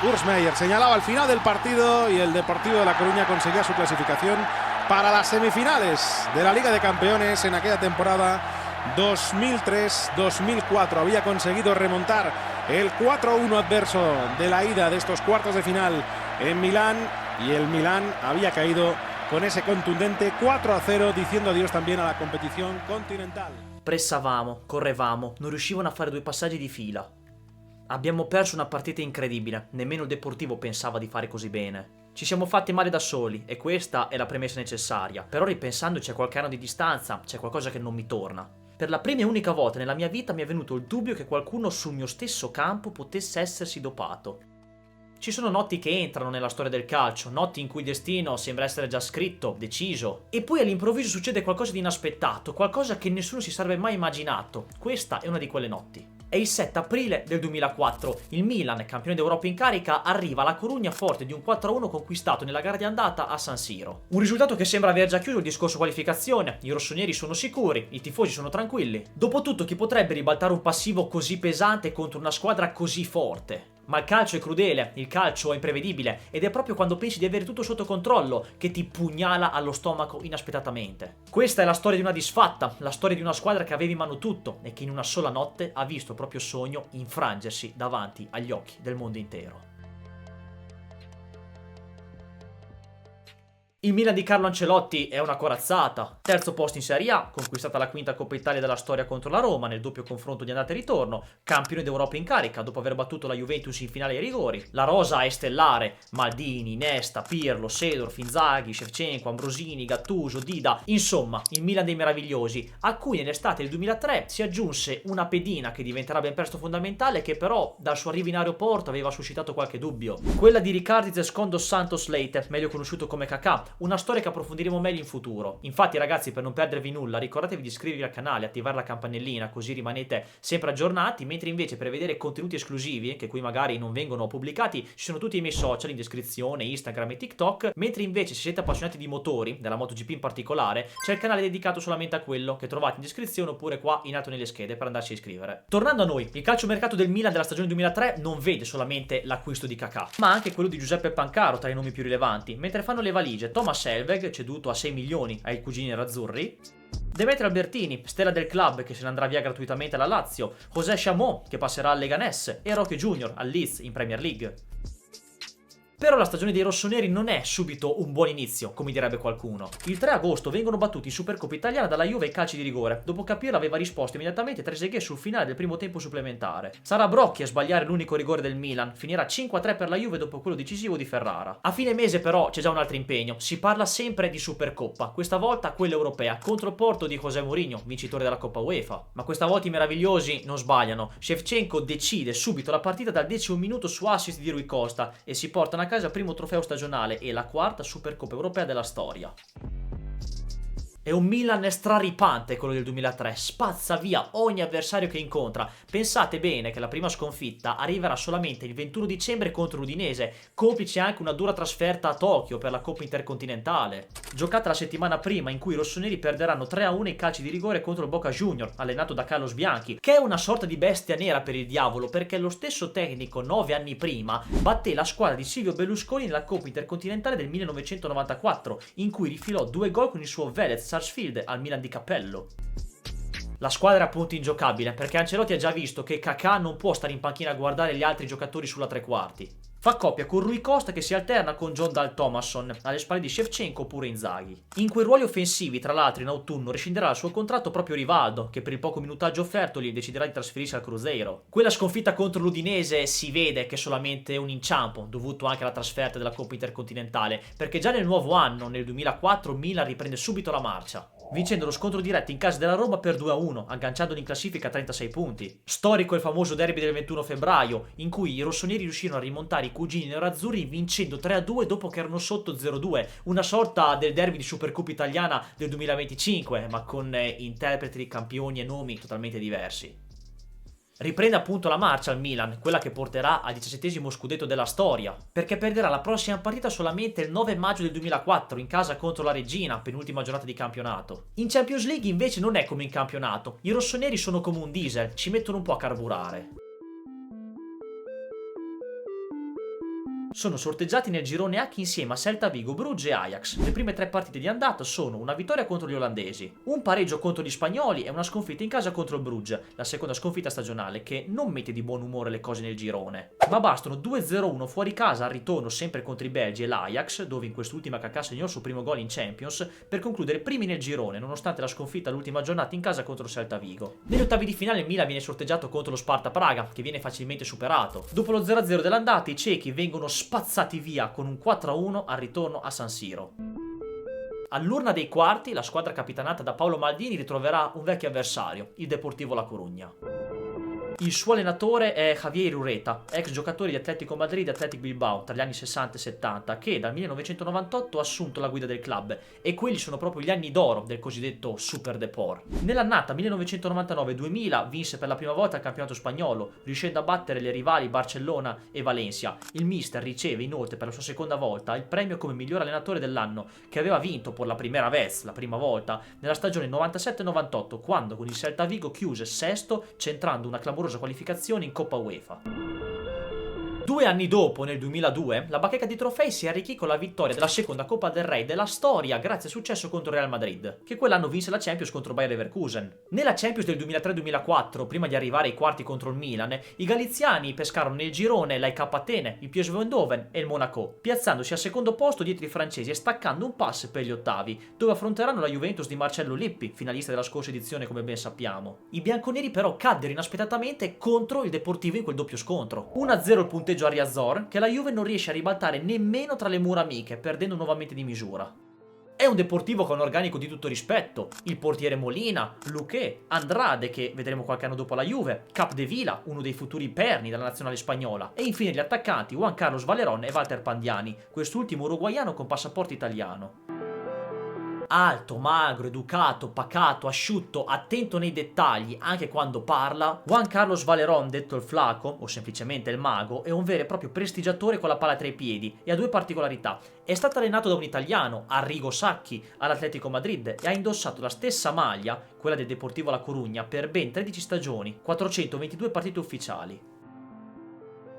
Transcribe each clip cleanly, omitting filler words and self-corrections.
Urs Meier señalaba al final del partido y el Deportivo de La Coruña conseguía su clasificación para las semifinales de la Liga de Campeones en aquella temporada 2003-2004. Había conseguido remontar el 4-1 adverso de la ida de estos cuartos de final en Milán, y el Milán había caído con ese contundente 4-0, diciendo adiós también a la competición continental. Pressavamo, correvamo, non riuscivano a fare 2 passaggi di fila. Abbiamo perso una partita incredibile, nemmeno il Deportivo pensava di fare così bene. Ci siamo fatti male da soli e questa è la premessa necessaria, però ripensandoci a qualche anno di distanza c'è qualcosa che non mi torna. Per la prima e unica volta nella mia vita mi è venuto il dubbio che qualcuno sul mio stesso campo potesse essersi dopato. Ci sono notti che entrano nella storia del calcio, notti in cui il destino sembra essere già scritto, deciso, e poi all'improvviso succede qualcosa di inaspettato, qualcosa che nessuno si sarebbe mai immaginato. Questa è una di quelle notti. È il 7 aprile del 2004, il Milan, campione d'Europa in carica, arriva alla Corugna forte di un 4-1 conquistato nella gara di andata a San Siro. Un risultato che sembra aver già chiuso il discorso qualificazione, i rossoneri sono sicuri, i tifosi sono tranquilli. Dopotutto chi potrebbe ribaltare un passivo così pesante contro una squadra così forte? Ma il calcio è crudele, il calcio è imprevedibile ed è proprio quando pensi di avere tutto sotto controllo che ti pugnala allo stomaco inaspettatamente. Questa è la storia di una disfatta, la storia di una squadra che aveva in mano tutto e che in una sola notte ha visto il proprio sogno infrangersi davanti agli occhi del mondo intero. Il Milan di Carlo Ancelotti è una corazzata. Terzo posto in Serie A, conquistata la quinta Coppa Italia della storia contro la Roma nel doppio confronto di andata e ritorno, campione d'Europa in carica dopo aver battuto la Juventus in finale ai rigori. La rosa è stellare: Maldini, Nesta, Pirlo, Seedorf, Inzaghi, Shevchenko, Ambrosini, Gattuso, Dida. Insomma, il Milan dei meravigliosi, a cui nell'estate del 2003 si aggiunse una pedina che diventerà ben presto fondamentale, che però dal suo arrivo in aeroporto aveva suscitato qualche dubbio. Quella di Ricardo Zescon dos Santos Leite, meglio conosciuto come Kakà. Una storia che approfondiremo meglio in futuro. Infatti ragazzi, per non perdervi nulla, ricordatevi di iscrivervi al canale, attivare la campanellina, così rimanete sempre aggiornati, mentre invece per vedere contenuti esclusivi, che qui magari non vengono pubblicati, ci sono tutti i miei social in descrizione, Instagram e TikTok, mentre invece se siete appassionati di motori, della MotoGP in particolare, c'è il canale dedicato solamente a quello, che trovate in descrizione oppure qua in alto nelle schede per andarci a iscrivere. Tornando a noi, il calciomercato del Milan della stagione 2003 non vede solamente l'acquisto di Kakà, ma anche quello di Giuseppe Pancaro tra i nomi più rilevanti, mentre fanno le valigie Thomas Helveg, ceduto a 6 milioni ai cugini nerazzurri, Demetrio Albertini, stella del club che se ne andrà via gratuitamente alla Lazio, José Chamot che passerà al Leganés e Roque Junior al Leeds in Premier League. Però la stagione dei rossoneri non è subito un buon inizio, come direbbe qualcuno. Il 3 agosto vengono battuti in Supercoppa italiana dalla Juve ai calci di rigore, dopo che Pirlo aveva risposto immediatamente Trezeguet sul finale del primo tempo supplementare. Sarà Brocchi a sbagliare l'unico rigore del Milan, finirà 5-3 per la Juve dopo quello decisivo di Ferrara. A fine mese però c'è già un altro impegno, si parla sempre di Supercoppa, questa volta quella europea, contro Porto di José Mourinho, vincitore della Coppa UEFA. Ma questa volta i meravigliosi non sbagliano, Shevchenko decide subito la partita dal 10° minuto su assist di Rui Costa e si portano a casa il primo trofeo stagionale e la quarta Supercoppa europea della storia. È un Milan straripante quello del 2003, spazza via ogni avversario che incontra. Pensate bene che la prima sconfitta arriverà solamente il 21 dicembre contro l'Udinese, complice anche una dura trasferta a Tokyo per la Coppa Intercontinentale, giocata la settimana prima, in cui i rossoneri perderanno 3-1 i calci di rigore contro il Boca Junior, allenato da Carlos Bianchi, che è una sorta di bestia nera per il diavolo, perché lo stesso tecnico 9 anni prima batté la squadra di Silvio Berlusconi nella Coppa Intercontinentale del 1994, in cui rifilò 2 gol con il suo Vélez Sarsfield al Milan di Cappello. La squadra è appunto ingiocabile perché Ancelotti ha già visto che Kakà non può stare in panchina a guardare gli altri giocatori sulla tre quarti. Fa coppia con Rui Costa che si alterna con John Dal Thomasson alle spalle di Shevchenko oppure Inzaghi. In quei ruoli offensivi, tra l'altro in autunno, rescinderà il suo contratto proprio Rivaldo, che per il poco minutaggio offertogli deciderà di trasferirsi al Cruzeiro. Quella sconfitta contro l'Udinese si vede che è solamente un inciampo, dovuto anche alla trasferta della Coppa Intercontinentale, perché già nel nuovo anno, nel 2004, Milan riprende subito la marcia, vincendo lo scontro diretto in casa della Roma per 2-1, agganciandoli in classifica a 36 punti. Storico il famoso derby del 21 febbraio, in cui i rossoneri riuscirono a rimontare i cugini nerazzurri vincendo 3-2 dopo che erano sotto 0-2, una sorta del derby di Supercoppa italiana del 2025, ma con interpreti, campioni e nomi totalmente diversi. Riprende appunto la marcia al Milan, quella che porterà al 17° scudetto della storia, perché perderà la prossima partita solamente il 9 maggio del 2004 in casa contro la Regina, penultima giornata di campionato. In Champions League invece non è come in campionato, i rossoneri sono come un diesel, ci mettono un po' a carburare. Sono sorteggiati nel girone H insieme a Celta Vigo, Bruges e Ajax. Le prime 3 partite di andata sono una vittoria contro gli olandesi, un pareggio contro gli spagnoli e una sconfitta in casa contro il Bruges, la seconda sconfitta stagionale che non mette di buon umore le cose nel girone. Ma bastano 2-0-1 fuori casa al ritorno sempre contro i belgi e l'Ajax, dove in quest'ultima Kaká segnò il suo primo gol in Champions, per concludere primi nel girone nonostante la sconfitta all'ultima giornata in casa contro il Celta Vigo. Negli ottavi di finale il Milan viene sorteggiato contro lo Sparta Praga, che viene facilmente superato. Dopo lo 0-0 dell'andata i cechi vengono spazzati via con un 4-1 al ritorno a San Siro. All'urna dei quarti la squadra capitanata da Paolo Maldini ritroverà un vecchio avversario, il Deportivo La Coruña. Il suo allenatore è Javier Ureta, ex giocatore di Atletico Madrid e Athletic Bilbao tra gli anni 60 e 70, che dal 1998 ha assunto la guida del club, e quelli sono proprio gli anni d'oro del cosiddetto Super Depor. Nell'annata 1999-2000 vinse per la prima volta il campionato spagnolo, riuscendo a battere le rivali Barcellona e Valencia. Il mister riceve inoltre per la sua seconda volta il premio come miglior allenatore dell'anno, che aveva vinto per la prima volta, nella stagione 97-98, quando con il Celta Vigo chiuse sesto, centrando una clamorosa qualificazione in Coppa UEFA. 2 anni dopo, nel 2002, la bacheca di trofei si arricchì con la vittoria della seconda Coppa del Re della storia grazie al successo contro il Real Madrid, che quell'anno vinse la Champions contro Bayer Leverkusen. Nella Champions del 2003-2004, prima di arrivare ai quarti contro il Milan, i galiziani pescarono nel girone l'AEK Atene, il PSV Eindhoven e il Monaco, piazzandosi al secondo posto dietro i francesi e staccando un pass per gli ottavi, dove affronteranno la Juventus di Marcello Lippi, finalista della scorsa edizione come ben sappiamo. I bianconeri però caddero inaspettatamente contro il Deportivo in quel doppio scontro. 1-0 il punteggio a Riazor, che la Juve non riesce a ribaltare nemmeno tra le mura amiche, perdendo nuovamente di misura. È un Deportivo con un organico di tutto rispetto: il portiere Molina, Luque, Andrade, che vedremo qualche anno dopo alla Juve, Capdevila, uno dei futuri perni della nazionale spagnola, e infine gli attaccanti Juan Carlos Valerón e Walter Pandiani, quest'ultimo uruguaiano con passaporto italiano. Alto, magro, educato, pacato, asciutto, attento nei dettagli anche quando parla, Juan Carlos Valerón, detto il Flaco, o semplicemente il Mago, è un vero e proprio prestigiatore con la palla tra i piedi e ha 2 particolarità. È stato allenato da un italiano, Arrigo Sacchi, all'Atletico Madrid, e ha indossato la stessa maglia, quella del Deportivo La Coruña, per ben 13 stagioni, 422 partite ufficiali.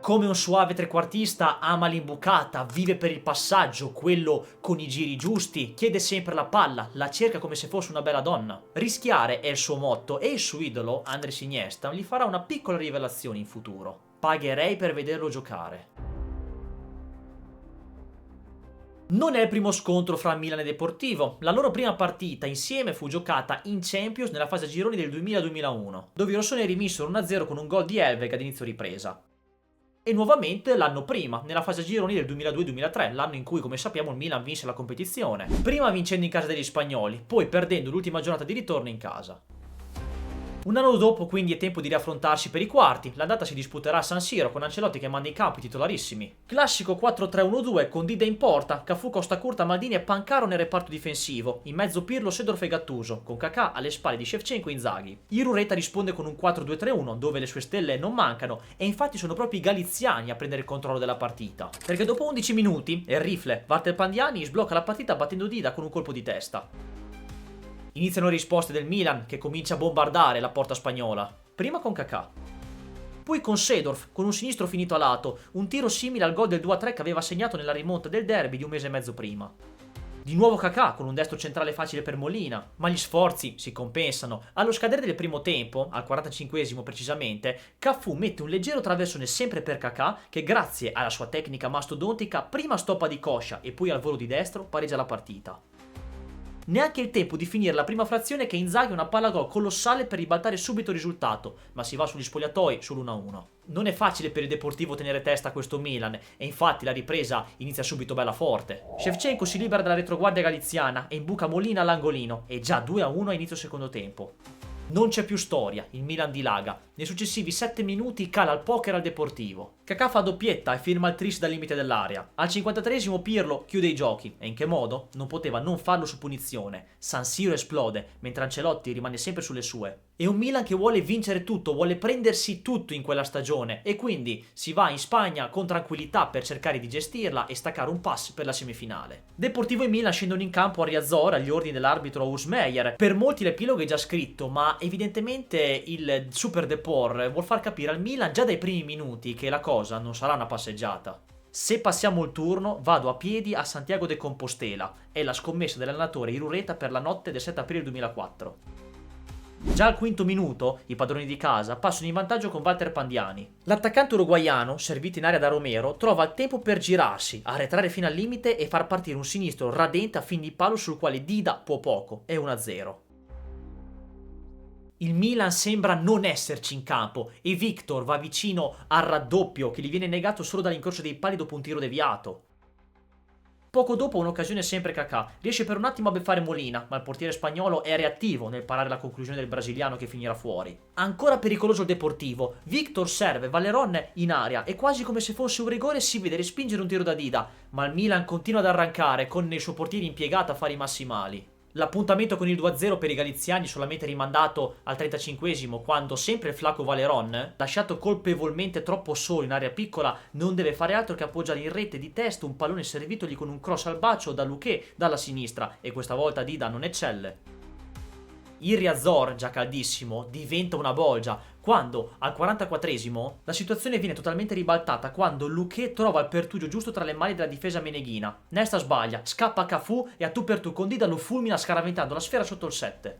Come un suave trequartista ama l'imbucata, vive per il passaggio, quello con i giri giusti, chiede sempre la palla, la cerca come se fosse una bella donna. Rischiare è il suo motto e il suo idolo, Andrés Iniesta, gli farà una piccola rivelazione in futuro. Pagherei per vederlo giocare. Non è il primo scontro fra Milan e Deportivo. La loro prima partita insieme fu giocata in Champions nella fase a gironi del 2000-2001, dove i rossoneri vinsero 1-0 con un gol di Elveg ad inizio ripresa. E nuovamente l'anno prima, nella fase a gironi del 2002-2003, l'anno in cui, come sappiamo, il Milan vinse la competizione. Prima vincendo in casa degli spagnoli, poi perdendo l'ultima giornata di ritorno in casa. Un anno dopo quindi è tempo di riaffrontarsi per i quarti. L'andata si disputerà a San Siro con Ancelotti che manda in campo i titolarissimi. Classico 4-3-1-2 con Dida in porta, Cafù, Costa Curta, Maldini e Pancaro nel reparto difensivo. In mezzo Pirlo, Seedorf e Gattuso, con Kaká alle spalle di Shevchenko e Inzaghi. Irureta risponde con un 4-2-3-1 dove le sue stelle non mancano, e infatti sono proprio i galiziani a prendere il controllo della partita. Perché dopo 11 minuti, il rifle Walter Pandiani sblocca la partita battendo Dida con un colpo di testa. Iniziano le risposte del Milan, che comincia a bombardare la porta spagnola. Prima con Kaká, poi con Seedorf, con un sinistro finito a lato, un tiro simile al gol del 2-3 che aveva segnato nella rimonta del derby di un mese e mezzo prima. Di nuovo Kaká con un destro centrale facile per Molina, ma gli sforzi si compensano. Allo scadere del primo tempo, al 45esimo precisamente, Cafù mette un leggero traversone sempre per Kaká, che grazie alla sua tecnica mastodontica prima stoppa di coscia e poi al volo di destro pareggia la partita. Neanche il tempo di finire la prima frazione che Inzaghi una palla gol colossale per ribaltare subito il risultato, ma si va sugli spogliatoi sull'1-1. Non è facile per il Deportivo tenere testa a questo Milan, e infatti la ripresa inizia subito bella forte. Shevchenko si libera dalla retroguardia galiziana e imbuca Molina all'angolino, e già 2-1 a inizio secondo tempo. Non c'è più storia, il Milan dilaga. Nei successivi 7 minuti cala al poker al Deportivo. Kaká fa doppietta e firma il tris dal limite dell'area. Al 53esimo Pirlo chiude i giochi. E in che modo? Non poteva non farlo su punizione. San Siro esplode, mentre Ancelotti rimane sempre sulle sue. È un Milan che vuole vincere tutto, vuole prendersi tutto in quella stagione, e quindi si va in Spagna con tranquillità per cercare di gestirla e staccare un pass per la semifinale. Deportivo e Milan scendono in campo a Riazor agli ordini dell'arbitro Ousmeier. Per molti l'epilogo è già scritto, ma evidentemente il Super Depor vuol far capire al Milan già dai primi minuti che la cosa non sarà una passeggiata. Se passiamo il turno, vado a piedi a Santiago de Compostela. È la scommessa dell'allenatore Irureta per la notte del 7 aprile 2004. Già al quinto minuto, i padroni di casa passano in vantaggio con Walter Pandiani. L'attaccante uruguaiano, servito in area da Romero, trova il tempo per girarsi, arretrare fino al limite e far partire un sinistro radente a fin di palo sul quale Dida può poco. È 1-0. Il Milan sembra non esserci in campo e Victor va vicino al raddoppio che gli viene negato solo dall'incrocio dei pali dopo un tiro deviato. Poco dopo un'occasione sempre Kaká, riesce per un attimo a beffare Molina, ma il portiere spagnolo è reattivo nel parare la conclusione del brasiliano che finirà fuori. Ancora pericoloso il Deportivo, Victor serve Valerón in aria e quasi come se fosse un rigore si vede respingere un tiro da Dida, ma il Milan continua ad arrancare con il suo portiere impiegato a fare i massimali. L'appuntamento con il 2-0 per i galiziani solamente rimandato al 35esimo quando sempre il flaco Valerón, lasciato colpevolmente troppo solo in area piccola, non deve fare altro che appoggiare in rete di testa un pallone servitogli con un cross al bacio da Luque dalla sinistra e questa volta Dida non eccelle. Il Riazor, già caldissimo, diventa una bolgia quando al 44esimo la situazione viene totalmente ribaltata quando Luque trova il pertugio giusto tra le mani della difesa meneghina. Nesta sbaglia, scappa a Cafù e a tu per tu con Dida lo fulmina scaraventando la sfera sotto il 7.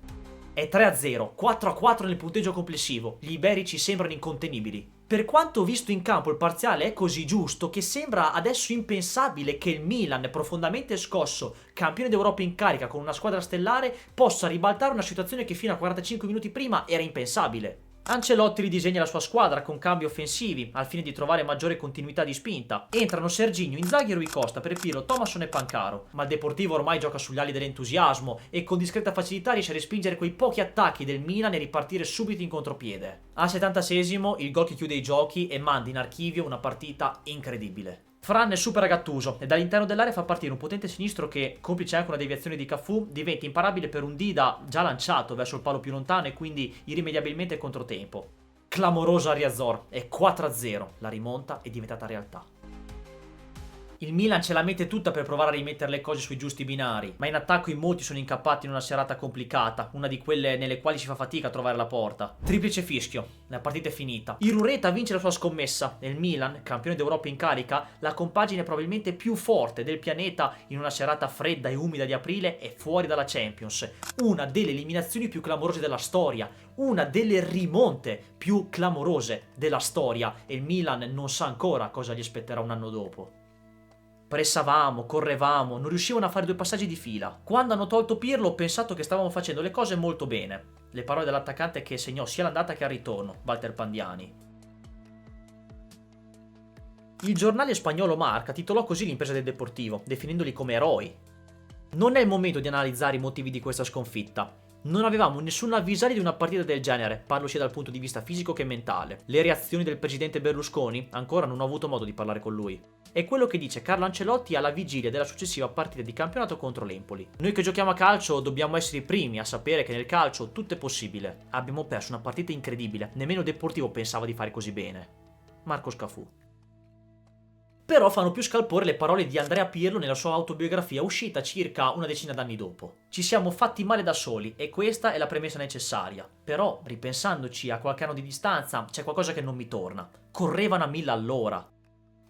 È 3-0, 4-4 nel punteggio complessivo, gli iberici sembrano incontenibili. Per quanto visto in campo il parziale è così giusto che sembra adesso impensabile che il Milan, profondamente scosso, campione d'Europa in carica con una squadra stellare, possa ribaltare una situazione che fino a 45 minuti prima era impensabile. Ancelotti ridisegna la sua squadra con cambi offensivi al fine di trovare maggiore continuità di spinta. Entrano Serginho, Inzaghi e Rui Costa per Pirlo, Thomasson e Pancaro, ma il Deportivo ormai gioca sugli ali dell'entusiasmo e con discreta facilità riesce a respingere quei pochi attacchi del Milan e ripartire subito in contropiede. Al 76esimo il gol che chiude i giochi e manda in archivio una partita incredibile. Fran supera Gattuso e dall'interno dell'area fa partire un potente sinistro che, complice anche una deviazione di Cafù, diventa imparabile per un Dida già lanciato verso il palo più lontano e quindi irrimediabilmente controtempo. Clamorosa Riazor, è 4-0, la rimonta è diventata realtà. Il Milan ce la mette tutta per provare a rimettere le cose sui giusti binari, ma in attacco in molti sono incappati in una serata complicata, una di quelle nelle quali si fa fatica a trovare la porta. Triplice fischio, la partita è finita. Irureta vince la sua scommessa e il Milan, campione d'Europa in carica, la compagine probabilmente più forte del pianeta in una serata fredda e umida di aprile, è fuori dalla Champions. Una delle eliminazioni più clamorose della storia, una delle rimonte più clamorose della storia e il Milan non sa ancora cosa gli aspetterà un anno dopo. Pressavamo, correvamo, non riuscivano a fare 2 passaggi di fila. Quando hanno tolto Pirlo ho pensato che stavamo facendo le cose molto bene. Le parole dell'attaccante che segnò sia l'andata che al ritorno, Walter Pandiani. Il giornale spagnolo Marca titolò così l'impresa del Deportivo, definendoli come eroi. Non è il momento di analizzare i motivi di questa sconfitta. Non avevamo nessun avvisario di una partita del genere, parlo sia dal punto di vista fisico che mentale. Le reazioni del presidente Berlusconi? Ancora non ho avuto modo di parlare con lui. È quello che dice Carlo Ancelotti alla vigilia della successiva partita di campionato contro l'Empoli. Noi che giochiamo a calcio dobbiamo essere i primi a sapere che nel calcio tutto è possibile. Abbiamo perso una partita incredibile, nemmeno il Deportivo pensava di fare così bene. Marco Scafù. Però fanno più scalpore le parole di Andrea Pirlo nella sua autobiografia uscita circa una decina d'anni dopo. Ci siamo fatti male da soli e questa è la premessa necessaria. Però, ripensandoci a qualche anno di distanza, c'è qualcosa che non mi torna. Correvano a 1000 all'ora.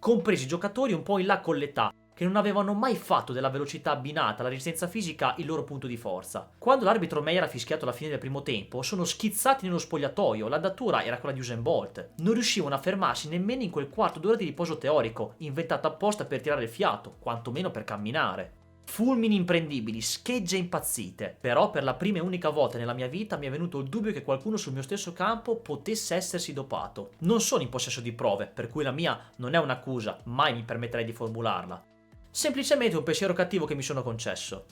Compresi i giocatori un po' in là con l'età, che non avevano mai fatto della velocità abbinata alla resistenza fisica il loro punto di forza. Quando l'arbitro Meyer ha fischiato la fine del primo tempo, sono schizzati nello spogliatoio, l'andatura era quella di Usain Bolt. Non riuscivano a fermarsi nemmeno in quel quarto d'ora di riposo teorico, inventato apposta per tirare il fiato, quantomeno per camminare. Fulmini imprendibili, schegge impazzite. Però per la prima e unica volta nella mia vita mi è venuto il dubbio che qualcuno sul mio stesso campo potesse essersi dopato. Non sono in possesso di prove, per cui la mia non è un'accusa, mai mi permetterei di formularla. Semplicemente un pensiero cattivo che mi sono concesso.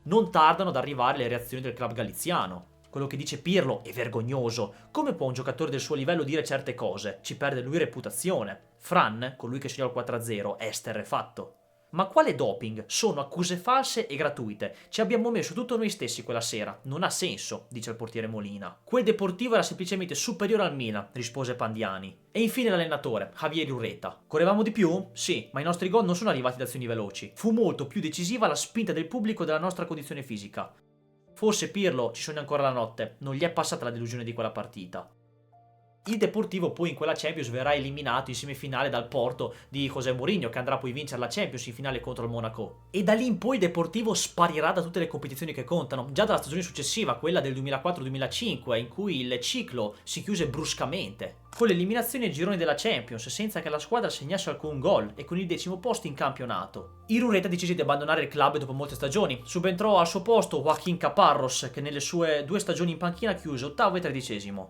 Non tardano ad arrivare le reazioni del club galiziano. Quello che dice Pirlo è vergognoso. Come può un giocatore del suo livello dire certe cose? Ci perde lui reputazione. Fran, colui che segnò il 4-0, è esterrefatto. Ma quale doping? Sono accuse false e gratuite. Ci abbiamo messo tutto noi stessi quella sera. Non ha senso, dice il portiere Molina. Quel Deportivo era semplicemente superiore al Milan, rispose Pandiani. E infine l'allenatore, Javier Irureta. Correvamo di più? Sì, ma i nostri gol non sono arrivati da azioni veloci. Fu molto più decisiva la spinta del pubblico della nostra condizione fisica. Forse Pirlo ci sogna ancora la notte, non gli è passata la delusione di quella partita. Il Deportivo poi in quella Champions verrà eliminato in semifinale dal Porto di José Mourinho, che andrà poi a vincere la Champions in finale contro il Monaco. E da lì in poi il Deportivo sparirà da tutte le competizioni che contano, già dalla stagione successiva, quella del 2004-2005, in cui il ciclo si chiuse bruscamente, con l'eliminazione ai gironi della Champions, senza che la squadra segnasse alcun gol e con il 10° posto in campionato. Irureta decise di abbandonare il club dopo molte stagioni. Subentrò al suo posto Joaquín Caparros, che nelle sue 2 stagioni in panchina chiuse 8° e 13°.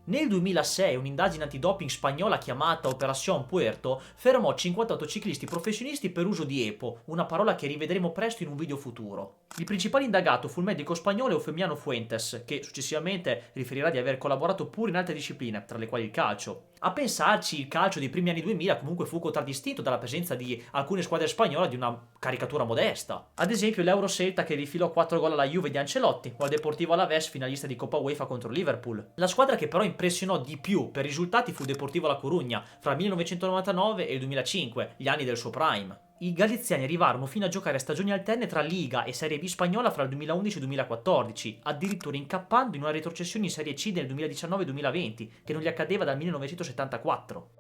Nel 2006 un'indagine antidoping spagnola chiamata Operación Puerto fermò 58 ciclisti professionisti per uso di EPO, una parola che rivedremo presto in un video futuro. Il principale indagato fu il medico spagnolo Eufemiano Fuentes, che successivamente riferirà di aver collaborato pure in altre discipline, tra le quali il calcio. A pensarci, il calcio dei primi anni 2000 comunque fu contraddistinto dalla presenza di alcune squadre spagnole di una caricatura modesta. Ad esempio l'Euro Celta, che rifilò 4 gol alla Juve di Ancelotti, o al Deportivo Alavés, finalista di Coppa UEFA contro Liverpool. La squadra che però impressionò di più per risultati fu Deportivo La Coruña fra il 1999 e il 2005, gli anni del suo prime. I galiziani arrivarono fino a giocare stagioni alterne tra Liga e Serie B spagnola fra il 2011 e il 2014, addirittura incappando in una retrocessione in Serie C nel 2019-2020, che non gli accadeva dal 1974.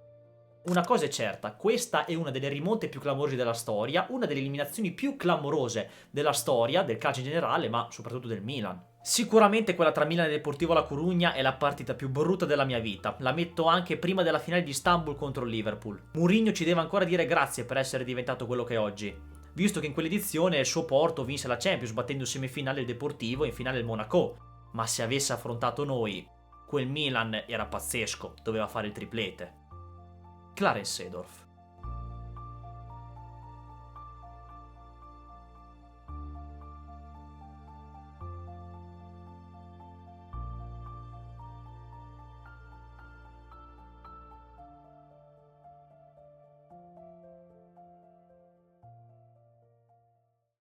Una cosa è certa, questa è una delle rimonte più clamorose della storia, una delle eliminazioni più clamorose della storia, del calcio in generale, ma soprattutto del Milan. Sicuramente quella tra Milan e Deportivo La Coruña è la partita più brutta della mia vita, la metto anche prima della finale di Istanbul contro il Liverpool. Mourinho ci deve ancora dire grazie per essere diventato quello che è oggi, visto che in quell'edizione il suo Porto vinse la Champions battendo in semifinale il Deportivo e in finale il Monaco, ma se avesse affrontato noi, quel Milan era pazzesco, doveva fare il triplete. Clarence Seedorf.